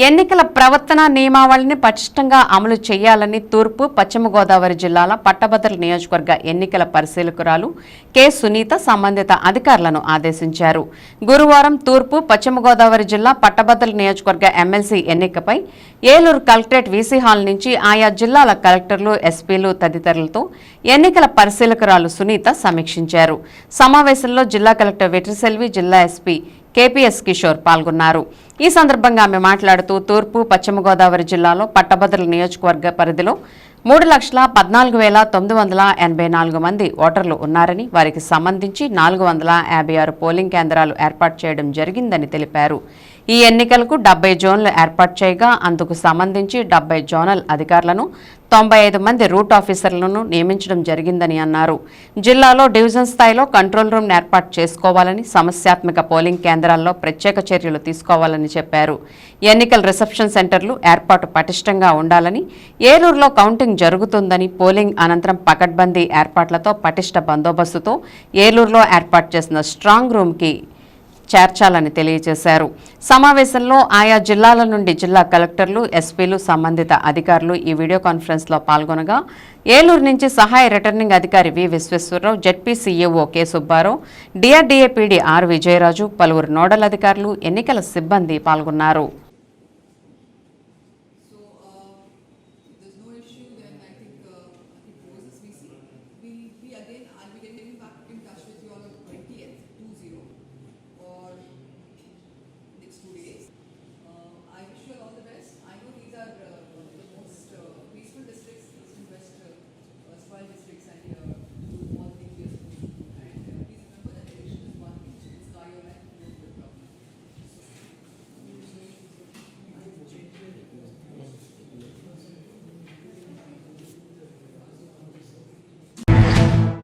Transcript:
ఎన్నికల ప్రవర్తన నియమావళిని పటిష్టంగా అమలు చేయాలని తూర్పు పశ్చిమ గోదావరి జిల్లాల పట్టభద్రుల నియోజకవర్గ ఎన్నికల పరిశీలకురాలు కె సునీత సంబంధిత అధికారులను ఆదేశించారు. గురువారం తూర్పు పశ్చిమ గోదావరి జిల్లా పట్టభద్రుల నియోజకవర్గ ఎమ్మెల్సీ ఎన్నికపై ఏలూరు కలెక్టరేట్ వీసీ హాల్ నుంచి ఆయా జిల్లాల కలెక్టర్లు, ఎస్పీలు తదితరులతో ఎన్నికల పరిశీలకురాలు సునీత సమీక్షించారు. సమావేశంలో జిల్లా కలెక్టర్ వెట్రిసెల్వి, జిల్లా ఎస్పీ కేపీఎస్ కిషోర్ పాల్గొన్నారు. ఈ సందర్భంగా ఆమె మాట్లాడుతూ తూర్పు పశ్చిమ గోదావరి జిల్లాలో పట్టభద్రుల నియోజకవర్గ పరిధిలో 3,14,984 మంది ఓటర్లు ఉన్నారని, వారికి సంబంధించి 456 పోలింగ్ కేంద్రాలు ఏర్పాటు చేయడం జరిగిందని తెలిపారు. ఈ ఎన్నికలకు 70 జోన్లు ఏర్పాటు చేయగా అందుకు సంబంధించి 70 జోనల్ అధికారులను, 95 మంది రూట్ ఆఫీసర్లను నియమించడం జరిగిందని అన్నారు. జిల్లాలో డివిజన్ స్థాయిలో కంట్రోల్ రూమ్ ఏర్పాటు చేసుకోవాలని, సమస్యాత్మక పోలింగ్ కేంద్రాల్లో ప్రత్యేక చర్యలు తీసుకోవాలని చెప్పారు. ఎన్నికల రిసెప్షన్ సెంటర్లు ఏర్పాటు పటిష్టంగా ఉండాలని, ఏలూరులో కౌంటింగ్ జరుగుతుందని, పోలింగ్ అనంతరం పకడ్బందీ ఏర్పాట్లతో పటిష్ట బందోబస్తుతో ఏలూరులో ఏర్పాటు చేసిన స్ట్రాంగ్ రూమ్కి చేర్చాలని తెలియజేశారు. సమావేశంలో ఆయా జిల్లాల నుండి జిల్లా కలెక్టర్లు, ఎస్పీలు, సంబంధిత అధికారులు ఈ వీడియో కాన్ఫరెన్స్లో పాల్గొనగా ఏలూరు నుంచి సహాయ రిటర్నింగ్ అధికారి V Visweswararao, ZP CEO K Subbarao, DRDA PD R Vijayaraju, పలువురు నోడల్ అధికారులు, ఎన్నికల సిబ్బంది పాల్గొన్నారు.